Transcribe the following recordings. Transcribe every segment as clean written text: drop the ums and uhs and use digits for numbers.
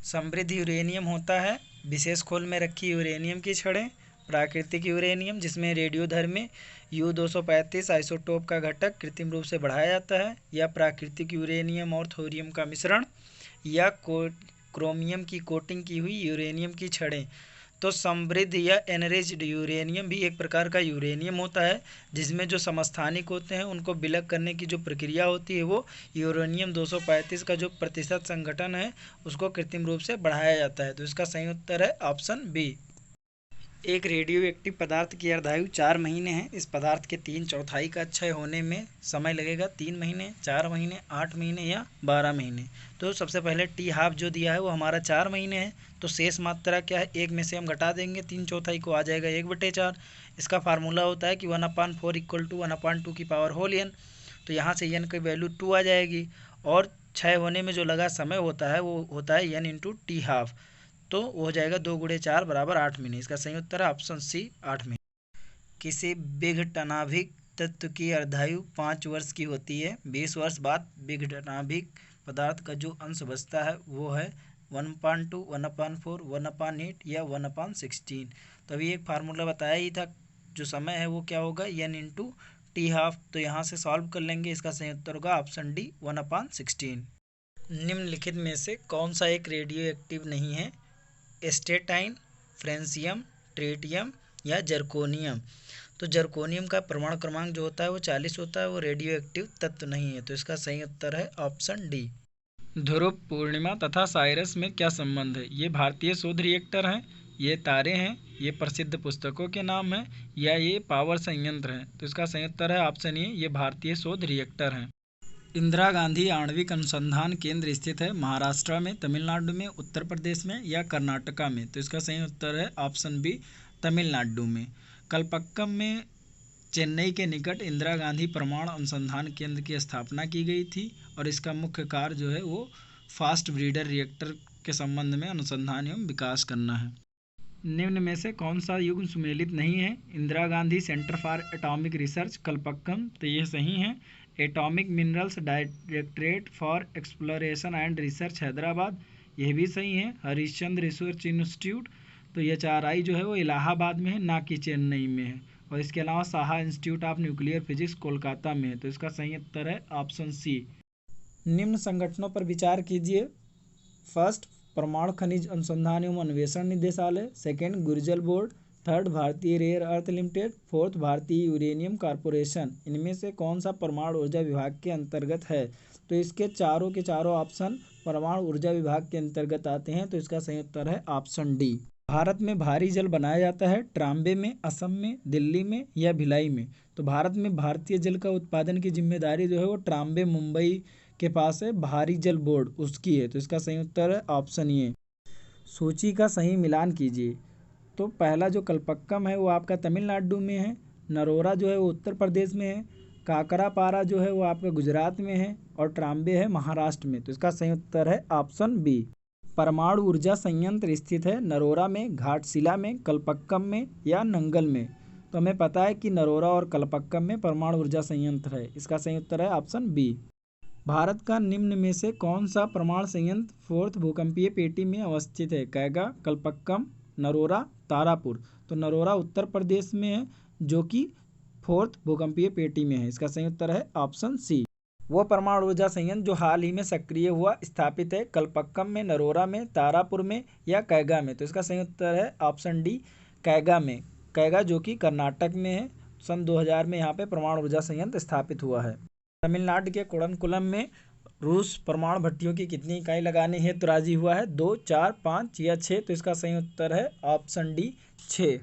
समृद्ध यूरेनियम होता है विशेष खोल में रखी यूरेनियम की छड़ें। प्राकृतिक यूरेनियम जिसमें रेडियोधर्मी U-235 आइसोटोप का घटक कृत्रिम रूप से बढ़ाया जाता है, या प्राकृतिक यूरेनियम और थोरियम का मिश्रण, या क्रोमियम की कोटिंग की हुई यूरेनियम की छड़ें। तो समृद्ध या एनरिच्ड यूरेनियम भी एक प्रकार का यूरेनियम होता है जिसमें जो समस्थानिक होते हैं उनको विलग करने की जो प्रक्रिया होती है वो यूरेनियम 235 का जो प्रतिशत संघटन है उसको कृत्रिम रूप से बढ़ाया जाता है। तो इसका सही उत्तर है ऑप्शन बी। एक रेडियो एक्टिव पदार्थ की अर्धायु 4 महीने है। इस पदार्थ के 3/4 का क्षय होने में समय लगेगा 3 महीने, 4 महीने, 8 महीने या 12 महीने। तो सबसे पहले टी हाफ जो दिया है वो हमारा 4 महीने है, तो शेष मात्रा क्या है, एक में से हम घटा देंगे 3/4 को, आ जाएगा 1/4। इसका फार्मूला होता है कि 1/4 = 1/2 की पावर होल n। तो यहाँ से n की वैल्यू 2 आ जाएगी, और क्षय होने में जो लगा समय होता है वो होता है n × टी हाफ। तो वो हो जाएगा 2 × 4 = 8 महीने। इसका सही उत्तर है ऑप्शन सी, 8 महीने। किसी विघटनाभिक तत्व की अर्धायु 5 वर्ष की होती है। 20 वर्ष बाद विघटनाभिक पदार्थ का जो अंश बचता है वो है 1/2, 1/4, 1/8 या 1/16। तो अभी एक फार्मूला बताया ही था, जो समय है वो क्या होगा, n × टी हाफ। तो यहाँ से सॉल्व कर लेंगे, इसका सही उत्तर होगा ऑप्शन डी, 1/16। निम्नलिखित में से कौन सा एक रेडियो एक्टिव नहीं है, एस्टेटाइन, फ्रेंसियम, ट्रेटियम या जर्कोनियम। तो जर्कोनियम का परमाणु क्रमांक जो होता है वो 40 होता है, वो रेडियो एक्टिव तत्व नहीं है। तो इसका सही उत्तर है ऑप्शन डी। ध्रुव, पूर्णिमा तथा साइरस में क्या संबंध है? ये भारतीय शोध रिएक्टर हैं, ये तारे हैं, ये प्रसिद्ध पुस्तकों के नाम हैं, या ये पावर संयंत्र हैं। तो इसका सही उत्तर है ऑप्शन ए, ये भारतीय शोध रिएक्टर हैं। इंदिरा गांधी आणविक अनुसंधान केंद्र स्थित है महाराष्ट्र में, तमिलनाडु में, उत्तर प्रदेश में या कर्नाटका में। तो इसका सही उत्तर है ऑप्शन बी, तमिलनाडु में। कलपक्कम में चेन्नई के निकट इंदिरा गांधी परमाणु अनुसंधान केंद्र की स्थापना की गई थी, और इसका मुख्य कार्य जो है वो फास्ट ब्रीडर रिएक्टर के संबंध में अनुसंधान एवं विकास करना है। निम्न में से कौन सा युग्म सुमेलित नहीं है? Indira Gandhi centre for atomic research Kalpakkam, तो ये सही है। Atomic minerals directorate for exploration and research Hyderabad, यह भी सही है। हरिश्चंद्र रिसर्च इंस्टीट्यूट, तो ये HRI जो है वो इलाहाबाद में है, ना कि चेन्नई में है। और इसके अलावा Saha institute of nuclear physics Kolkata में है। तो इसका सही उत्तर है ऑप्शन सी। निम्न संगठनों पर विचार कीजिए। फर्स्ट, परमाणु खनिज अनुसंधान एवं अन्वेषण निदेशालय। Second, Gurjar board. थर्ड, भारतीय रेयर अर्थ लिमिटेड। फोर्थ, भारतीय यूरेनियम कॉरपोरेशन। इनमें से कौन सा परमाणु ऊर्जा विभाग के अंतर्गत है? तो इसके चारों के चारों ऑप्शन परमाणु ऊर्जा विभाग के अंतर्गत आते हैं। तो इसका सही उत्तर है ऑप्शन डी। भारत में भारी जल बनाया जाता है ट्राम्बे में, असम में, दिल्ली में या भिलाई में। तो भारत में भारतीय जल का उत्पादन की जिम्मेदारी जो है वो ट्राम्बे मुंबई के पास है, भारी जल बोर्ड उसकी है। तो इसका सही उत्तर है ऑप्शन ए। सूची का सही मिलान कीजिए। तो पहला जो कलपक्कम है वो आपका तमिलनाडु में है, नरोरा जो है वो उत्तर प्रदेश में है, काकरापारा जो है वो आपका गुजरात में है, और ट्राम्बे है महाराष्ट्र में। तो इसका सही उत्तर है ऑप्शन बी। परमाणु ऊर्जा संयंत्र स्थित है नरोरा में, घाटशिला में, कलपक्कम में या नंगल में। तो हमें पता है कि नरोरा और कलपक्कम में परमाणु ऊर्जा संयंत्र है। इसका सही उत्तर है ऑप्शन बी। भारत का निम्न में से कौन सा परमाणु संयंत्र फोर्थ भूकंपीय पेटी में अवस्थित है? कैगा, कलपक्कम, नरोरा, तारापुर। तो नरोरा उत्तर प्रदेश में है, जो कि फोर्थ भूकंपीय पेटी में है। इसका सही उत्तर है ऑप्शन सी। वो परमाणु ऊर्जा संयंत्र जो हाल ही में सक्रिय हुआ स्थापित है कलपक्कम में, नरोरा में, तारापुर में या कैगा में। तो इसका सही उत्तर है ऑप्शन डी, कैगा में। कैगा जो कि कर्नाटक में है। सन 2000 में यहाँ पे परमाणु ऊर्जा संयंत्र स्थापित हुआ है। तमिलनाडु के कुडनकुलम में रूस परमाणु भट्टियों की कितनी इकाई लगाने हेतु राजी हुआ है? 2, 4, 5 या 6। तो इसका सही उत्तर है option D, 6।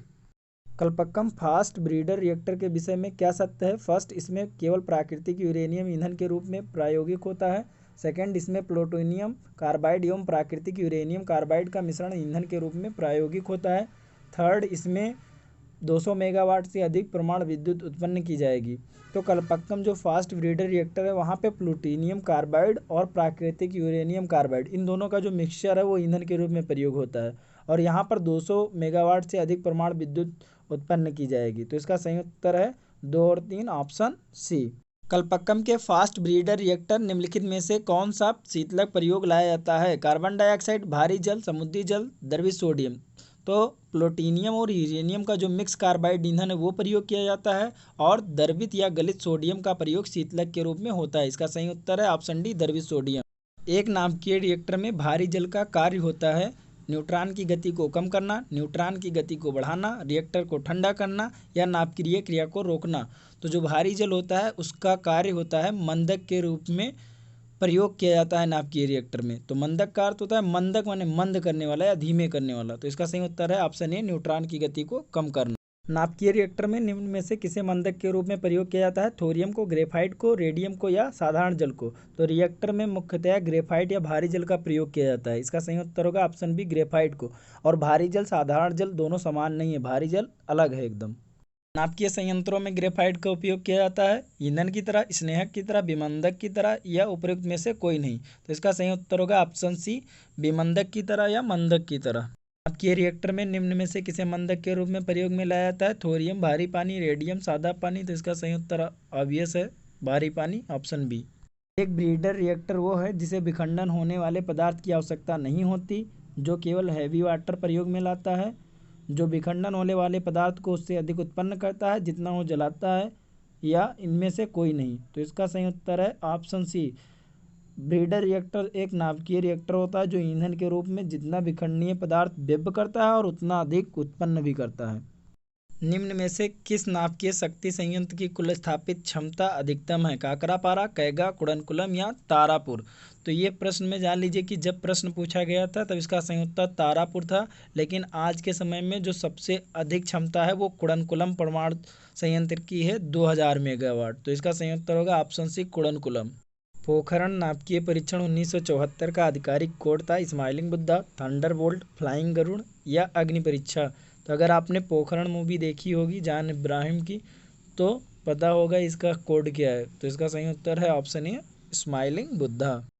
Kalpakkam fast breeder reactor के विषय में क्या सत्य है? फर्स्ट, इसमें केवल प्राकृतिक यूरेनियम ईंधन के रूप में प्रायोगिक होता है। सेकंड, इसमें प्लूटोनियम कार्बाइड एवं प्राकृतिक यूरेनियम कार्बाइड का मिश्रण ईंधन के रूप में प्रायोगिक होता है। थर्ड, इसमें 200 मेगावाट से अधिक परमाणु विद्युत उत्पन्न की जाएगी। तो कलपक्कम जो फास्ट ब्रीडर रिएक्टर है वहाँ पे प्लूटोनियम कार्बाइड और प्राकृतिक यूरेनियम कार्बाइड, इन दोनों का जो मिक्सचर है वो ईंधन के रूप में प्रयोग होता है, और यहाँ पर 200 मेगावाट से अधिक परमाणु विद्युत उत्पन्न की जाएगी। तो इसका सही उत्तर है 2 और 3, ऑप्शन सी। कलपक्कम के फास्ट ब्रीडर रिएक्टर निम्नलिखित में से कौन सा शीतलक प्रयोग लाया जाता है? कार्बन डाइऑक्साइड, भारी जल, समुद्री जल, द्रवित सोडियम। तो प्लूटोनियम और यूरेनियम का जो मिक्स कार्बाइड ईंधन है वो प्रयोग किया जाता है, और द्रवित या गलित सोडियम का प्रयोग शीतलक के रूप में होता है। इसका सही उत्तर है ऑप्शन डी, द्रवित सोडियम। एक नाभिकीय रिएक्टर में भारी जल का कार्य होता है न्यूट्रॉन की गति को कम करना, न्यूट्रॉन की गति को बढ़ाना, रिएक्टर को ठंडा करना, या नाभिकीय क्रिया को रोकना। तो जो भारी जल होता है उसका कार्य होता है मंदक के रूप में प्रयोग किया जाता है नाभिकीय रिएक्टर में। तो मंदक का अर्थ होता है मंदक माने मंद करने वाला या धीमे करने वाला। तो इसका सही उत्तर है ऑप्शन ए, न्यूट्रॉन की गति को कम करना। नाभिकीय रिएक्टर में निम्न में से किसे मंदक के रूप में प्रयोग किया जाता है? थोरियम को, ग्रेफाइट को, रेडियम को, या साधारण जल को। तो रिएक्टर में मुख्यतः ग्रेफाइट या भारी जल का प्रयोग किया जाता है। इसका सही उत्तर होगा ऑप्शन बी, ग्रेफाइट को। और भारी जल साधारण जल दोनों समान नहीं है, भारी जल अलग है एकदम। नाभिकीय संयंत्रों में ग्रेफाइट का उपयोग किया जाता है ईंधन की तरह, स्नेहक की तरह, विमंदक की तरह, या उपयुक्त में से कोई नहीं। तो इसका सही उत्तर होगा ऑप्शन सी, विमंदक की तरह या मंदक की तरह। नाभिकीय रिएक्टर में निम्न में से किसे मंदक के रूप में प्रयोग में लाया जाता है? थोरियम, भारी पानी, रेडियम, सादा पानी। तो इसका सही उत्तर ऑब्वियस है, भारी पानी, ऑप्शन बी। एक ब्रीडर रिएक्टर वो है जिसे विखंडन होने वाले पदार्थ की आवश्यकता नहीं होती, जो केवल हैवी वाटर प्रयोग में लाता है, जो विखंडन होने वाले पदार्थ को उससे अधिक उत्पन्न करता है जितना वो जलाता है, या इनमें से कोई नहीं। तो इसका सही उत्तर है ऑप्शन सी, ब्रीडर रिएक्टर एक नाभिकीय रिएक्टर होता है जो ईंधन के रूप में जितना विखंडनीय पदार्थ व्यय करता है और उतना अधिक उत्पन्न भी करता है। निम्न में से किस नाभिकीय शक्ति संयंत्र की कुल स्थापित क्षमता अधिकतम है? काकरापारा, कैगा, कुडनकुलम, या तारापुर। तो ये प्रश्न में जान लीजिए कि जब प्रश्न पूछा गया था तब इसका सही उत्तर तारापुर था, लेकिन आज के समय में जो सबसे अधिक क्षमता है वो कुडनकुलम परमाणु संयंत्र की है, 2000 मेगावाट। तो इसका सही उत्तर होगा ऑप्शन सी, कुडनकुलम। पोखरण नाभिकीय परीक्षण 1974 का आधिकारिक कोड था smiling Buddha, thunderbolt, flying Garuda, या अग्नि परीक्षा। तो अगर आपने पोखरण मूवी देखी होगी जॉन इब्राहिम की, तो पता होगा इसका कोड क्या है। तो इसका सही उत्तर है ऑप्शन ए, स्माइलिंग बुद्धा।